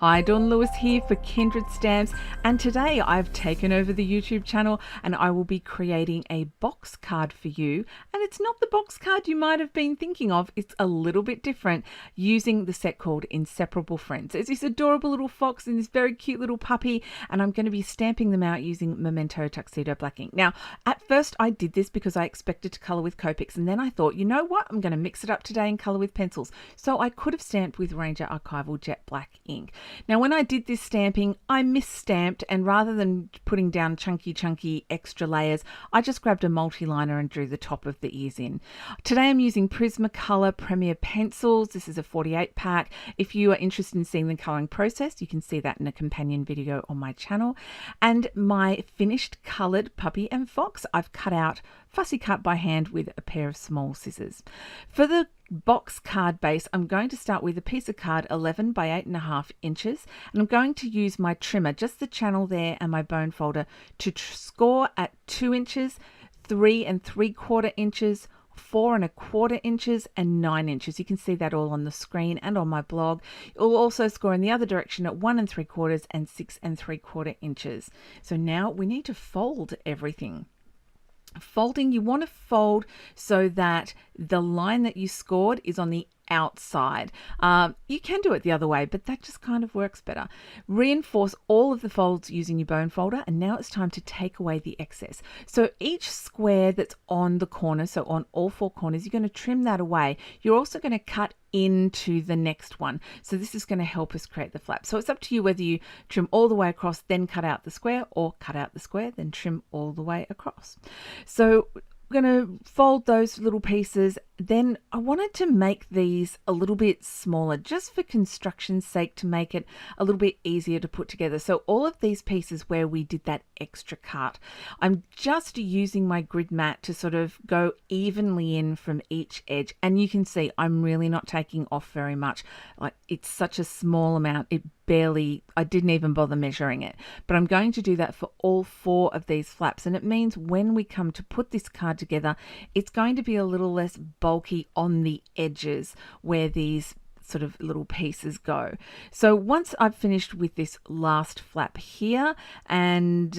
Hi, Dawn Lewis here for Kindred Stamps, and today I've taken over the YouTube channel and I will be creating a box card for you. And it's not the box card you might have been thinking of, it's a little bit different, using the set called Inseparable Friends. It's this adorable little fox and this very cute little puppy, and I'm going to be stamping them out using Memento Tuxedo Black ink. Now, at first I did this because I expected to colour with Copics, and then I thought, you know what, I'm going to mix it up today and colour with pencils. So I could have stamped with Ranger Archival Jet Black ink. Now, when I did this stamping, I misstamped, and rather than putting down chunky extra layers, I just grabbed a multi-liner and drew the top of the ears in. Today I'm using Prismacolor Premier pencils. This is a 48 pack. If you are interested in seeing the colouring process, you can see that in a companion video on my channel. And my finished coloured puppy and fox, I've cut out, fussy cut by hand with a pair of small scissors. For the box card base, I'm going to start with a piece of card 11 by 8.5 inches, and I'm going to use my trimmer, just the channel there and my bone folder, to score at 2 inches, 3 3/4 inches, 4 1/4 inches, and 9 inches. You can see that all on the screen and on my blog. You'll also score in the other direction at 1 3/4 and 6 3/4 inches. So now we need to fold everything. Folding, you want to fold so that the line that you scored is on the outside. You can do it the other way, but that just kind of works better. Reinforce all of the folds using your bone folder, and now it's time to take away the excess. So each square that's on the corner, so on all 4 corners, you're going to trim that away. You're also going to cut into the next one. So this is going to help us create the flap. So it's up to you whether you trim all the way across, then cut out the square, or cut out the square, then trim all the way across. So we're going to fold those little pieces. Then I wanted to make these a little bit smaller, just for construction's sake, to make it a little bit easier to put together. So all of these pieces where we did that extra cut, I'm just using my grid mat to sort of go evenly in from each edge. And you can see I'm really not taking off very much. Like, it's such a small amount, I didn't even bother measuring it. But I'm going to do that for all 4 of these flaps, and it means when we come to put this card together, it's going to be a little less bulky on the edges where these sort of little pieces go. So once I've finished with this last flap here, and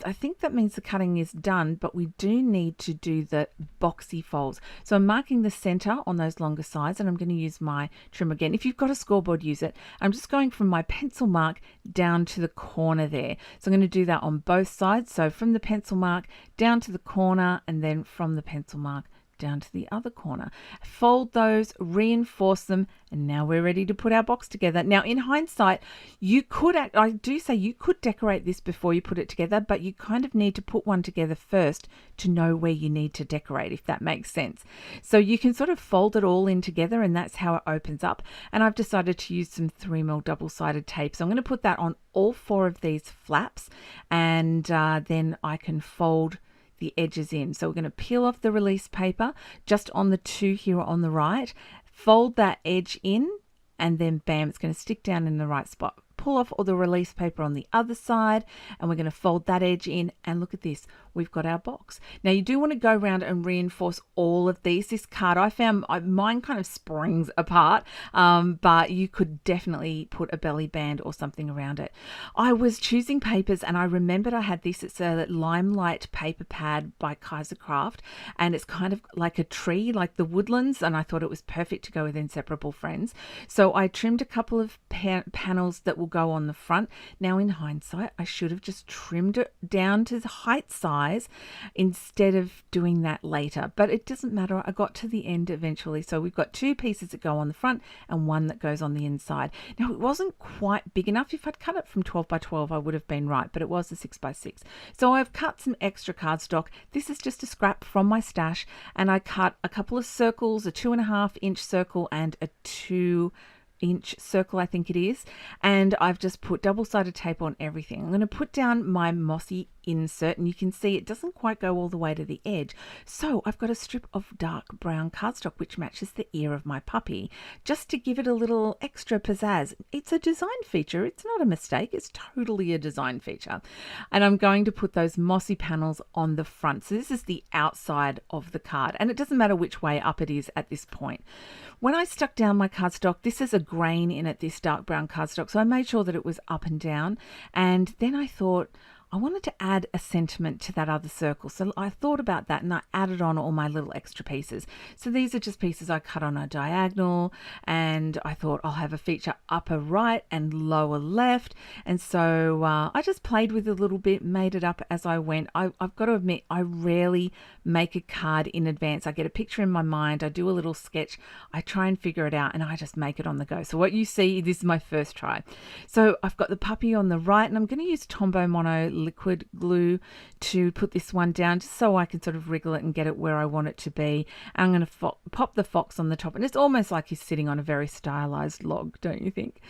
I think that means the cutting is done, but we do need to do the boxy folds. So I'm marking the center on those longer sides, and I'm going to use my trim again. If you've got a scoreboard, use it. I'm just going from my pencil mark down to the corner there. So I'm going to do that on both sides. So from the pencil mark down to the corner, and then from the pencil mark down to the other corner. Fold those, reinforce them, and now we're ready to put our box together. Now, in hindsight, you could, I do say you could decorate this before you put it together, but you kind of need to put one together first to know where you need to decorate, if that makes sense. So you can sort of fold it all in together, and that's how it opens up. And I've decided to use some 3mm double-sided tape. So I'm going to put that on all 4 of these flaps, and then I can fold the edges in. So we're going to peel off the release paper just on the 2 here on the right, fold that edge in, and then bam, it's going to stick down in the right spot. Pull off all the release paper on the other side, and we're going to fold that edge in, and look at this, we've got our box. Now you do want to go around and reinforce all of these. This card, I found mine kind of springs apart, but you could definitely put a belly band or something around it. I was choosing papers, and I remembered I had this. It's a Limelight paper pad by Kaisercraft, and it's kind of like a tree, like the woodlands, and I thought it was perfect to go with Inseparable Friends. So I trimmed a couple of panels that will go on the front. Now, in hindsight, I should have just trimmed it down to the height size instead of doing that later, but it doesn't matter. I got to the end eventually. So we've got 2 pieces that go on the front and 1 that goes on the inside. Now, it wasn't quite big enough. If I'd cut it from 12 by 12, I would have been right, but it was a 6 by 6. So I've cut some extra cardstock. This is just a scrap from my stash, and I cut a couple of circles, a 2.5 inch circle and a 2-inch circle, I think it is, and I've just put double-sided tape on everything. I'm going to put down my mossy insert, and you can see it doesn't quite go all the way to the edge. So I've got a strip of dark brown cardstock which matches the ear of my puppy, just to give it a little extra pizzazz. It's a design feature. It's not a mistake. It's totally a design feature. And I'm going to put those mossy panels on the front. So this is the outside of the card, and it doesn't matter which way up it is at this point. When I stuck down my cardstock, this is a grain in it, this dark brown cardstock, so I made sure that it was up and down. And then I thought, I wanted to add a sentiment to that other circle. So I thought about that and I added on all my little extra pieces. So these are just pieces I cut on a diagonal, and I thought I'll have a feature upper right and lower left. And so I just played with it a little bit, made it up as I went. I've got to admit, I rarely make a card in advance. I get a picture in my mind, I do a little sketch, I try and figure it out, and I just make it on the go. So what you see, this is my first try. So I've got the puppy on the right, and I'm going to use Tombow Mono liquid glue to put this one down, just so I can sort of wriggle it and get it where I want it to be. And I'm going to pop the fox on the top, and it's almost like he's sitting on a very stylized log, don't you think?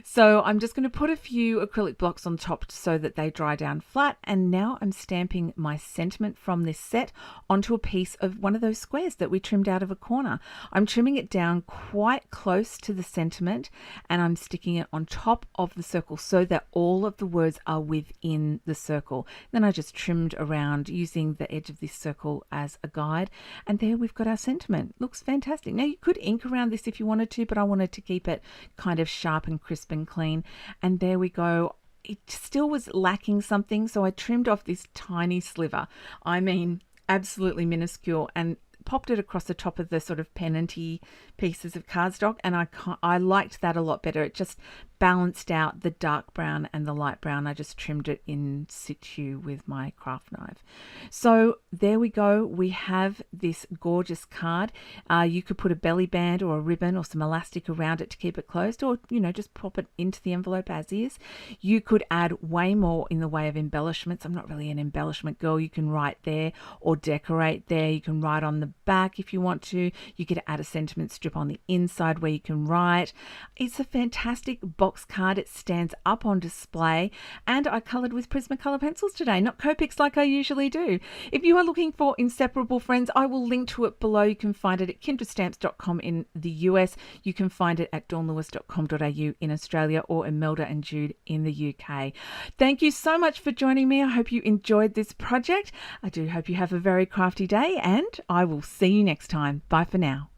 So I'm just going to put a few acrylic blocks on top so that they dry down flat, and now I'm stamping my sentiment from this set onto a piece of one of those squares that we trimmed out of a corner. I'm trimming it down quite close to the sentiment, and I'm sticking it on top of the circle so that all of the words are within the circle. Then I just trimmed around using the edge of this circle as a guide, and there we've got our sentiment. Looks fantastic. Now you could ink around this if you wanted to, but I wanted to keep it kind of sharp and crisp and clean. And there we go. It still was lacking something, so I trimmed off this tiny sliver. I mean, absolutely minuscule, and popped it across the top of the sort of pennanty pieces of cardstock, and I liked that a lot better. It just balanced out the dark brown and the light brown. I just trimmed it in situ with my craft knife. So there we go. We have this gorgeous card. You could put a belly band or a ribbon or some elastic around it to keep it closed, or just pop it into the envelope as is. You could add way more in the way of embellishments. I'm not really an embellishment girl. You can write there or decorate there. You can write on the back if you want to. You could add a sentiment strip on the inside where you can write. It's a fantastic box card. It stands up on display, and I coloured with Prismacolor pencils today, not Copics like I usually do. If you are looking for Inseparable, friends, I will link to it below. You can find it at kindredstamps.com in the US. You can find it at dawnlewis.com.au in Australia, or Imelda and Jude in the UK. Thank you so much for joining me. I hope you enjoyed this project. I do hope you have a very crafty day, and I will see you next time. Bye for now.